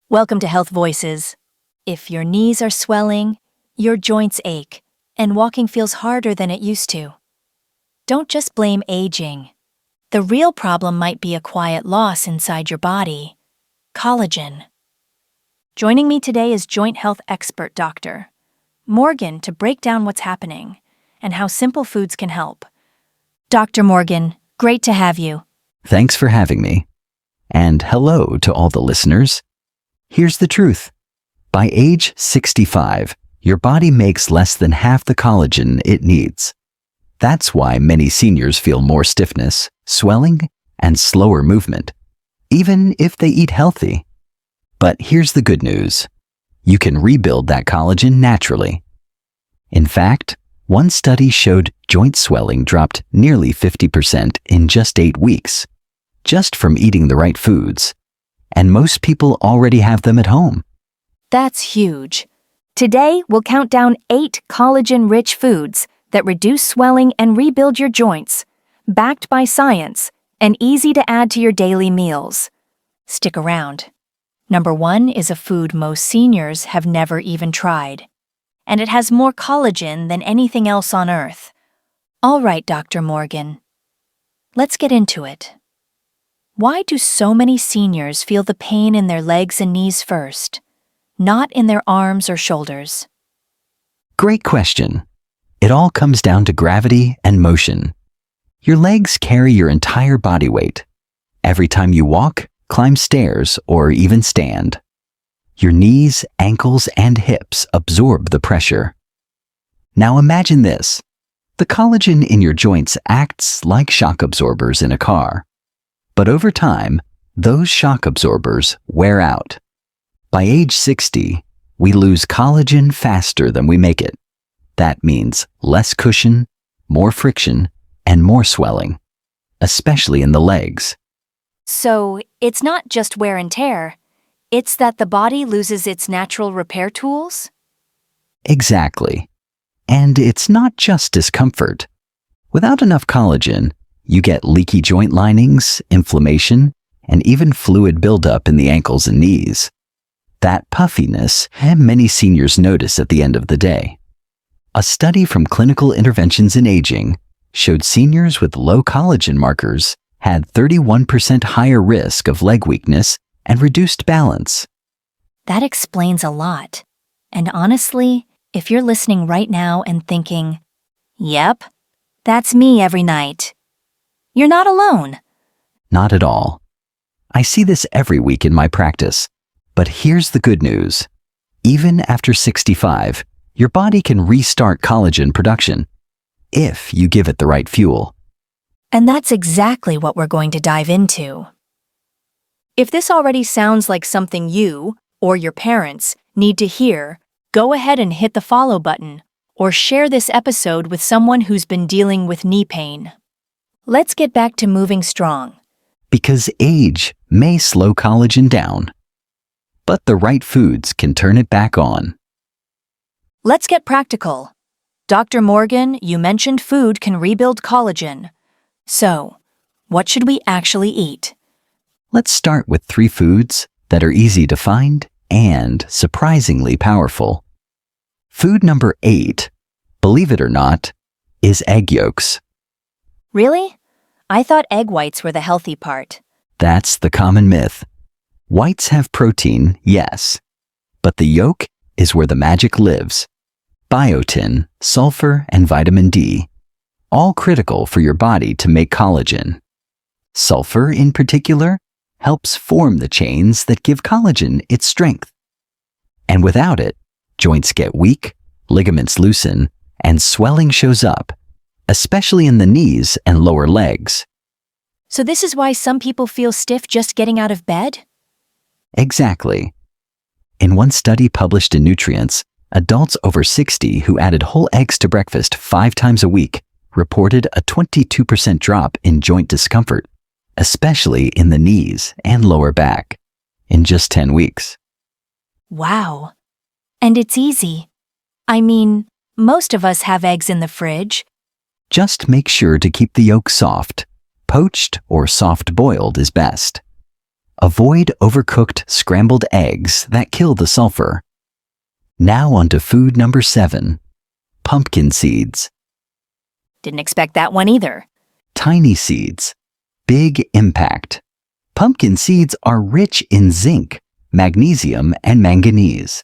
Welcome to Health Voices. If your knees are swelling, your joints ache, and walking feels harder than it used to, don't just blame aging. The real problem might be a quiet loss inside your body: collagen. Joining me today is joint health expert Dr. Morgan to break down what's happening and how simple foods can help. Dr. Morgan, great to have you. Thanks for having me. And hello to all the listeners. Here's the truth. By age 65, your body makes less than half the collagen it needs. That's why many seniors feel more stiffness, swelling, and slower movement, even if they eat healthy. But here's the good news. You can rebuild that collagen naturally. In fact, one study showed joint swelling dropped nearly 50% in just 8 weeks, just from eating the right foods. And most people already have them at home. That's huge. Today, we'll count down 8 collagen-rich foods that reduce swelling and rebuild your joints, backed by science and easy to add to your daily meals. Stick around. Number 1 is a food most seniors have never even tried, and it has more collagen than anything else on Earth. All right, Dr. Morgan. Let's get into it. Why do so many seniors feel the pain in their legs and knees first, not in their arms or shoulders? Great question. It all comes down to gravity and motion. Your legs carry your entire body weight. Every time you walk, climb stairs, or even stand. Your knees, ankles, and hips absorb the pressure. Now imagine this. The collagen in your joints acts like shock absorbers in a car. But over time, those shock absorbers wear out. By age 60, we lose collagen faster than we make it. That means less cushion, more friction, and more swelling, especially in the legs. So, it's not just wear and tear. It's that the body loses its natural repair tools? Exactly. And it's not just discomfort. Without enough collagen, you get leaky joint linings, inflammation, and even fluid buildup in the ankles and knees. That puffiness many seniors notice at the end of the day. A study from Clinical Interventions in Aging showed seniors with low collagen markers had 31% higher risk of leg weakness and reduced balance. That explains a lot. And honestly, if you're listening right now and thinking, "Yep, that's me every night," you're not alone. Not at all. I see this every week in my practice. But here's the good news. Even after 65, your body can restart collagen production if you give it the right fuel. And that's exactly what we're going to dive into. If this already sounds like something you or your parents need to hear, go ahead and hit the follow button or share this episode with someone who's been dealing with knee pain. Let's get back to moving strong. Because age may slow collagen down, but the right foods can turn it back on. Let's get practical. Dr. Morgan, you mentioned food can rebuild collagen. So, what should we actually eat? Let's start with 3 foods that are easy to find and surprisingly powerful. Food number 8, believe it or not, is egg yolks. Really? I thought egg whites were the healthy part. That's the common myth. Whites have protein, yes, but the yolk is where the magic lives. Biotin, sulfur, and vitamin D, all critical for your body to make collagen. Sulfur, in particular, helps form the chains that give collagen its strength. And without it, joints get weak, ligaments loosen, and swelling shows up, especially in the knees and lower legs. So this is why some people feel stiff just getting out of bed? Exactly. In one study published in Nutrients, adults over 60 who added whole eggs to breakfast 5 times a week reported a 22% drop in joint discomfort, especially in the knees and lower back, in just 10 weeks. Wow. And it's easy. I mean, most of us have eggs in the fridge. Just make sure to keep the yolk soft. Poached or soft-boiled is best. Avoid overcooked scrambled eggs that kill the sulfur. Now on to food number 7, pumpkin seeds. Didn't expect that one either. Tiny seeds, big impact. Pumpkin seeds are rich in zinc, magnesium, and manganese,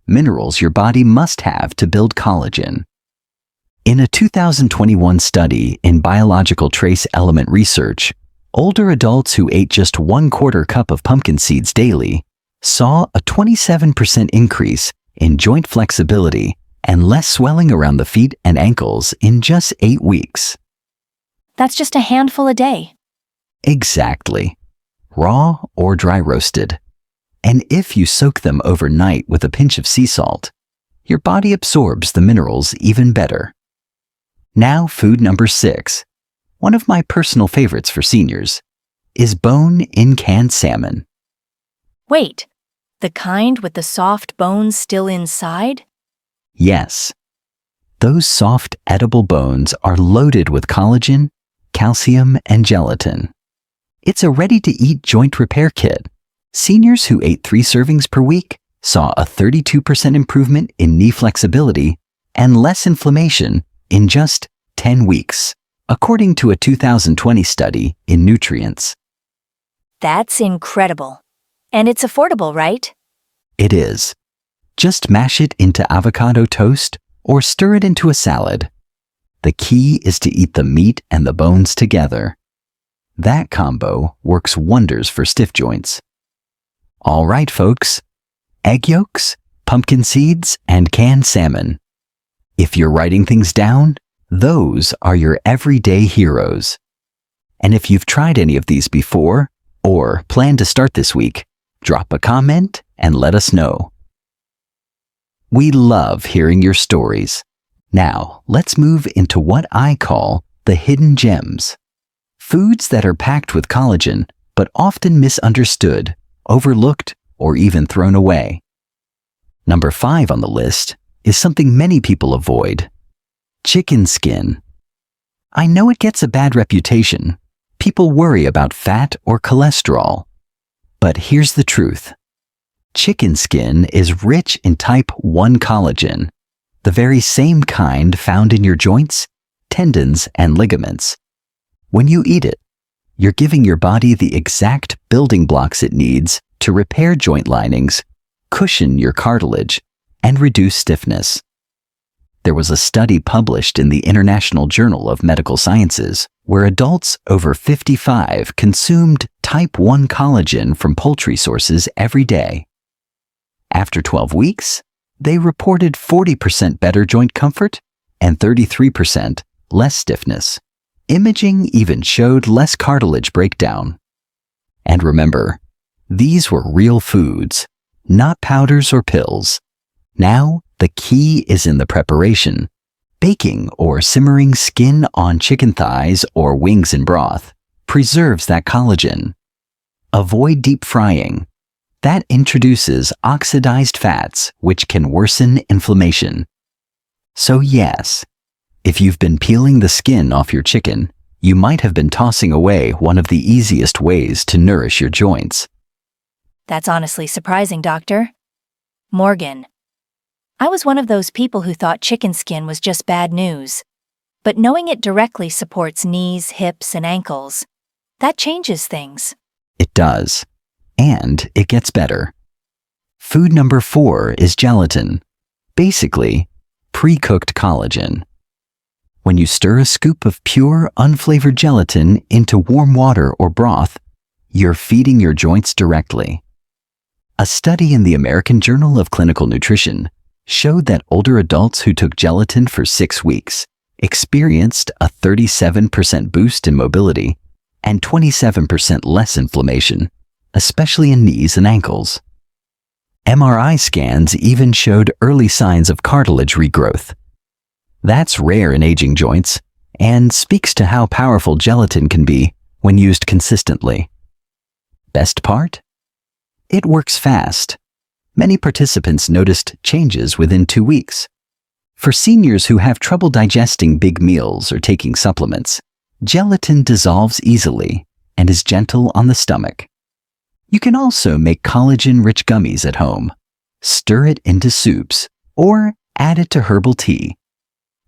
minerals your body must have to build collagen. In a 2021 study in Biological Trace Element Research, older adults who ate just 1/4 cup of pumpkin seeds daily saw a 27% increase in joint flexibility and less swelling around the feet and ankles in just 8 weeks. That's just a handful a day. Exactly. Raw or dry roasted. And if you soak them overnight with a pinch of sea salt, your body absorbs the minerals even better. Now food number 6, one of my personal favorites for seniors, is bone-in canned salmon. Wait, the kind with the soft bones still inside? Yes. Those soft, edible bones are loaded with collagen, calcium, and gelatin. It's a ready-to-eat joint repair kit. Seniors who ate 3 servings per week saw a 32% improvement in knee flexibility and less inflammation in just 10 weeks, according to a 2020 study in Nutrients. That's incredible. And it's affordable, right? It is. Just mash it into avocado toast or stir it into a salad. The key is to eat the meat and the bones together. That combo works wonders for stiff joints. All right, folks. Egg yolks, pumpkin seeds, and canned salmon. If you're writing things down, those are your everyday heroes. And if you've tried any of these before or plan to start this week, drop a comment and let us know. We love hearing your stories. Now, let's move into what I call the hidden gems. Foods that are packed with collagen, but often misunderstood, overlooked, or even thrown away. Number 5 on the list is something many people avoid: chicken skin. I know it gets a bad reputation. People worry about fat or cholesterol. But here's the truth. Chicken skin is rich in type 1 collagen, the very same kind found in your joints, tendons, and ligaments. When you eat it, you're giving your body the exact building blocks it needs to repair joint linings, cushion your cartilage, and reduce stiffness. There was a study published in the International Journal of Medical Sciences where adults over 55 consumed type 1 collagen from poultry sources every day. After 12 weeks, they reported 40% better joint comfort and 33% less stiffness. Imaging even showed less cartilage breakdown. And remember, these were real foods, not powders or pills. Now, the key is in the preparation. Baking or simmering skin-on chicken thighs or wings in broth preserves that collagen. Avoid deep frying. That introduces oxidized fats, which can worsen inflammation. So yes, if you've been peeling the skin off your chicken, you might have been tossing away one of the easiest ways to nourish your joints. That's honestly surprising, Doctor. Morgan. I was one of those people who thought chicken skin was just bad news. But knowing it directly supports knees, hips, and ankles, that changes things. It does. And it gets better. Food number 4 is gelatin. Basically, pre-cooked collagen. When you stir a scoop of pure, unflavored gelatin into warm water or broth, you're feeding your joints directly. A study in the American Journal of Clinical Nutrition showed that older adults who took gelatin for 6 weeks experienced a 37% boost in mobility and 27% less inflammation, especially in knees and ankles. MRI scans even showed early signs of cartilage regrowth. That's rare in aging joints and speaks to how powerful gelatin can be when used consistently. Best part? It works fast. Many participants noticed changes within 2 weeks. For seniors who have trouble digesting big meals or taking supplements, gelatin dissolves easily and is gentle on the stomach. You can also make collagen-rich gummies at home, stir it into soups, or add it to herbal tea.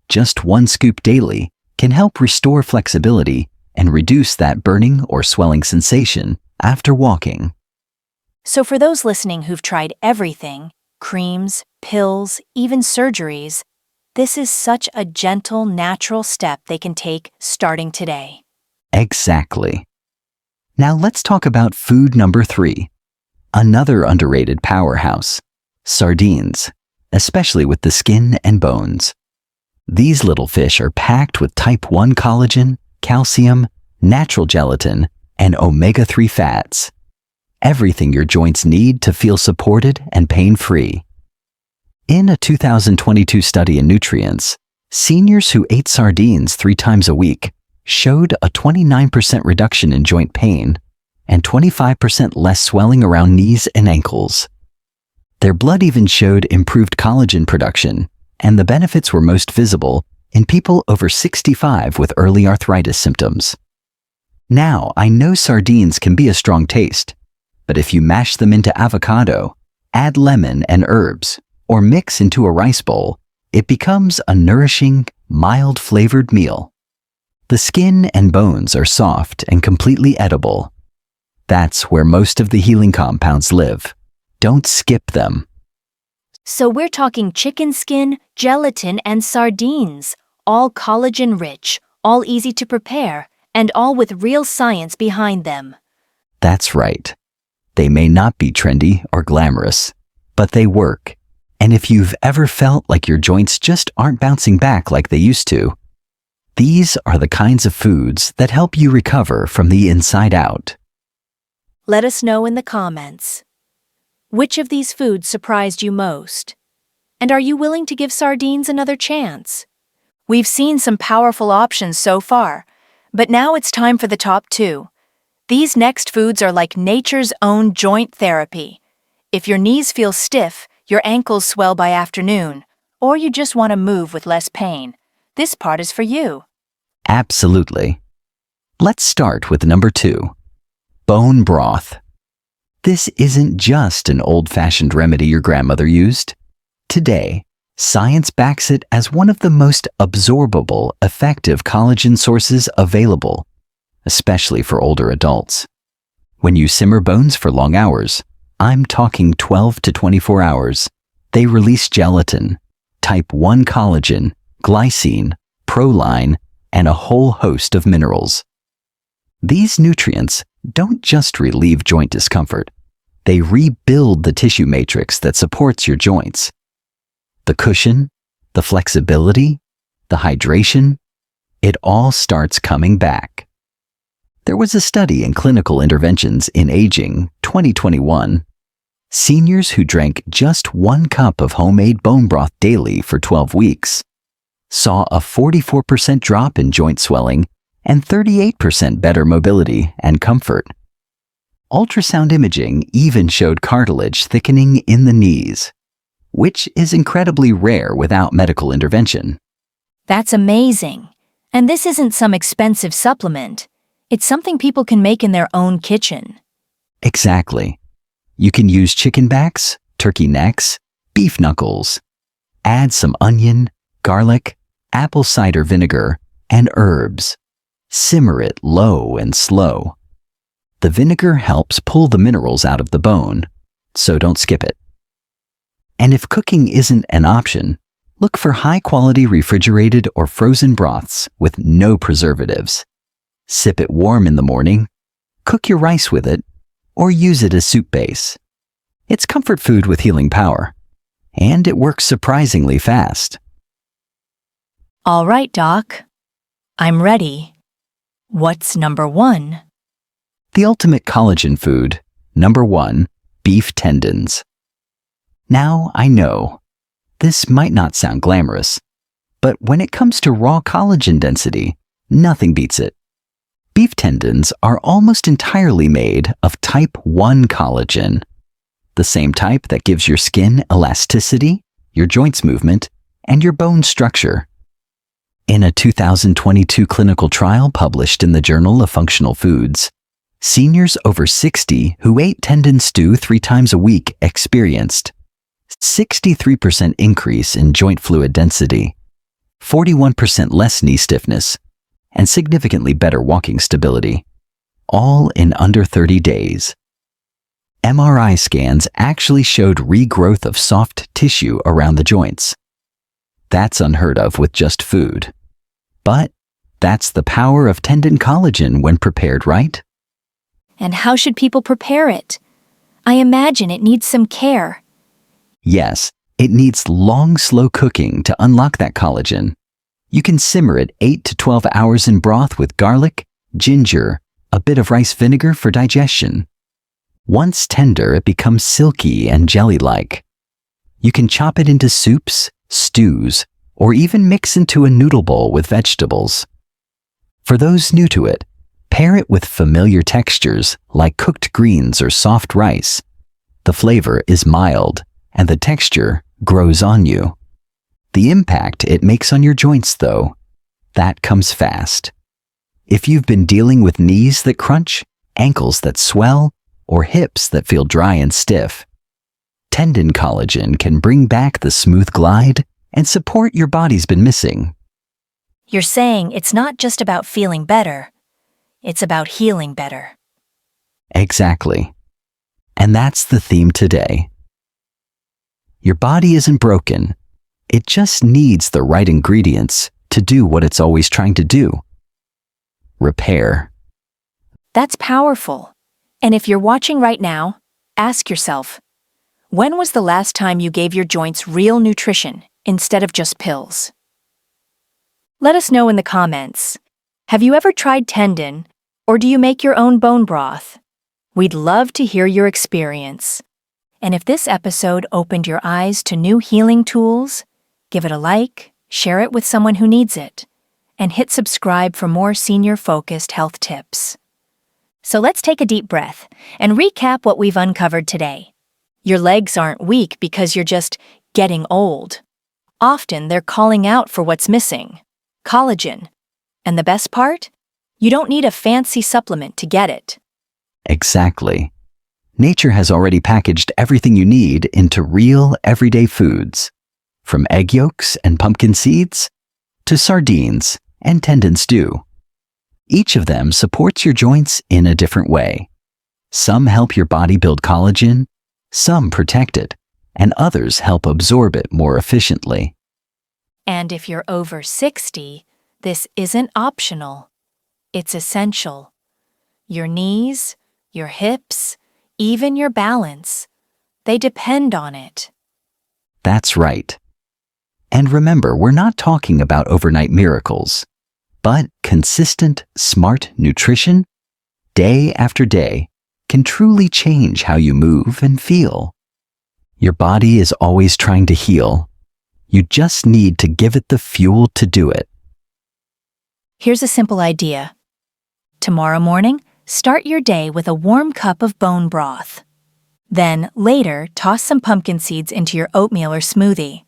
Just 1 scoop daily can help restore flexibility and reduce that burning or swelling sensation after walking. So for those listening who've tried everything, creams, pills, even surgeries, this is such a gentle, natural step they can take starting today. Exactly. Now let's talk about food number 3, another underrated powerhouse, sardines, especially with the skin and bones. These little fish are packed with type 1 collagen, calcium, natural gelatin, and omega-3 fats. Everything your joints need to feel supported and pain-free. In a 2022 study in Nutrients, seniors who ate sardines 3 times a week showed a 29% reduction in joint pain and 25% less swelling around knees and ankles. Their blood even showed improved collagen production, and the benefits were most visible in people over 65 with early arthritis symptoms. Now, I know sardines can be a strong taste, but if you mash them into avocado, add lemon and herbs, or mix into a rice bowl, it becomes a nourishing, mild-flavored meal. The skin and bones are soft and completely edible. That's where most of the healing compounds live. Don't skip them. So we're talking chicken skin, gelatin, and sardines, all collagen-rich, all easy to prepare, and all with real science behind them. That's right. They may not be trendy or glamorous, but they work. And if you've ever felt like your joints just aren't bouncing back like they used to, these are the kinds of foods that help you recover from the inside out. Let us know in the comments. Which of these foods surprised you most? And are you willing to give sardines another chance? We've seen some powerful options so far, but now it's time for the top 2. These next foods are like nature's own joint therapy. If your knees feel stiff, your ankles swell by afternoon, or you just want to move with less pain, this part is for you. Absolutely. Let's start with number 2, bone broth. This isn't just an old-fashioned remedy your grandmother used. Today, science backs it as one of the most absorbable, effective collagen sources available, especially for older adults. When you simmer bones for long hours, I'm talking 12 to 24 hours, they release gelatin, type 1 collagen, glycine, proline, and a whole host of minerals. These nutrients don't just relieve joint discomfort, they rebuild the tissue matrix that supports your joints. The cushion, the flexibility, the hydration, it all starts coming back. There was a study in Clinical Interventions in Aging 2021. Seniors who drank just 1 cup of homemade bone broth daily for 12 weeks saw a 44% drop in joint swelling and 38% better mobility and comfort. Ultrasound imaging even showed cartilage thickening in the knees, which is incredibly rare without medical intervention. That's amazing. And this isn't some expensive supplement. It's something people can make in their own kitchen. Exactly. You can use chicken backs, turkey necks, beef knuckles. Add some onion, garlic, apple cider vinegar, and herbs. Simmer it low and slow. The vinegar helps pull the minerals out of the bone, so don't skip it. And if cooking isn't an option, look for high-quality refrigerated or frozen broths with no preservatives. Sip it warm in the morning, cook your rice with it, or use it as soup base. It's comfort food with healing power, and it works surprisingly fast. All right, Doc. I'm ready. What's number 1? The ultimate collagen food, number 1, beef tendons. Now, I know, this might not sound glamorous, but when it comes to raw collagen density, nothing beats it. Beef tendons are almost entirely made of type 1 collagen, the same type that gives your skin elasticity, your joints movement, and your bone structure. In a 2022 clinical trial published in the Journal of Functional Foods, Seniors over 60 who ate tendon stew 3 times a week experienced 63% increase in joint fluid density, 41% less knee stiffness, and significantly better walking stability, all in under 30 days. MRI scans actually showed regrowth of soft tissue around the joints. That's unheard of with just food. But that's the power of tendon collagen when prepared right. And how should people prepare it? I imagine it needs some care. Yes, it needs long, slow cooking to unlock that collagen. You can simmer it 8 to 12 hours in broth with garlic, ginger, a bit of rice vinegar for digestion. Once tender, it becomes silky and jelly-like. You can chop it into soups, stews, or even mix into a noodle bowl with vegetables. For those new to it, pair it with familiar textures like cooked greens or soft rice. The flavor is mild, and the texture grows on you. The impact it makes on your joints, though, that comes fast. If you've been dealing with knees that crunch, ankles that swell, or hips that feel dry and stiff, tendon collagen can bring back the smooth glide and support your body's been missing. You're saying it's not just about feeling better, it's about healing better. Exactly. And that's the theme today. Your body isn't broken. It just needs the right ingredients to do what it's always trying to do. Repair. That's powerful. And if you're watching right now, ask yourself, when was the last time you gave your joints real nutrition instead of just pills? Let us know in the comments. Have you ever tried tendon, or do you make your own bone broth? We'd love to hear your experience. And if this episode opened your eyes to new healing tools, give it a like, share it with someone who needs it, and hit subscribe for more senior-focused health tips. So let's take a deep breath and recap what we've uncovered today. Your legs aren't weak because you're just getting old. Often they're calling out for what's missing: collagen. And the best part? You don't need a fancy supplement to get it. Exactly. Nature has already packaged everything you need into real, everyday foods. From egg yolks and pumpkin seeds to sardines and tendon stew. Each of them supports your joints in a different way. Some help your body build collagen, some protect it, and others help absorb it more efficiently. And if you're over 60, this isn't optional. It's essential. Your knees, your hips, even your balance, they depend on it. That's right. And remember, we're not talking about overnight miracles, but consistent, smart nutrition, day after day, can truly change how you move and feel. Your body is always trying to heal. You just need to give it the fuel to do it. Here's a simple idea. Tomorrow morning, start your day with a warm cup of bone broth. Then, later, toss some pumpkin seeds into your oatmeal or smoothie.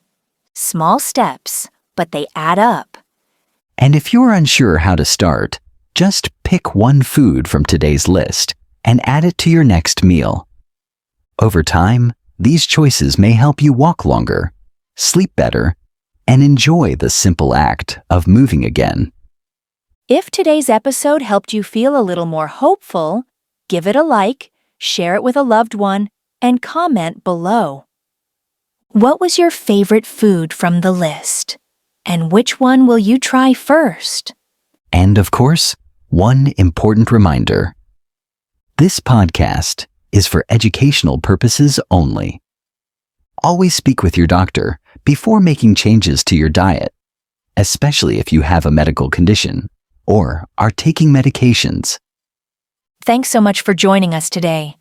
Small steps, but they add up. And if you're unsure how to start, just pick one food from today's list and add it to your next meal. Over time, these choices may help you walk longer, sleep better, and enjoy the simple act of moving again. If today's episode helped you feel a little more hopeful, give it a like, share it with a loved one, and comment below. What was your favorite food from the list? And which one will you try first? And of course, one important reminder. This podcast is for educational purposes only. Always speak with your doctor before making changes to your diet, especially if you have a medical condition or are taking medications. Thanks so much for joining us today.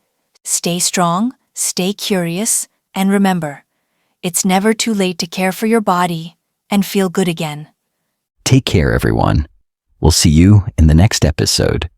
Stay strong, stay curious, and remember, it's never too late to care for your body and feel good again. Take care, everyone. We'll see you in the next episode.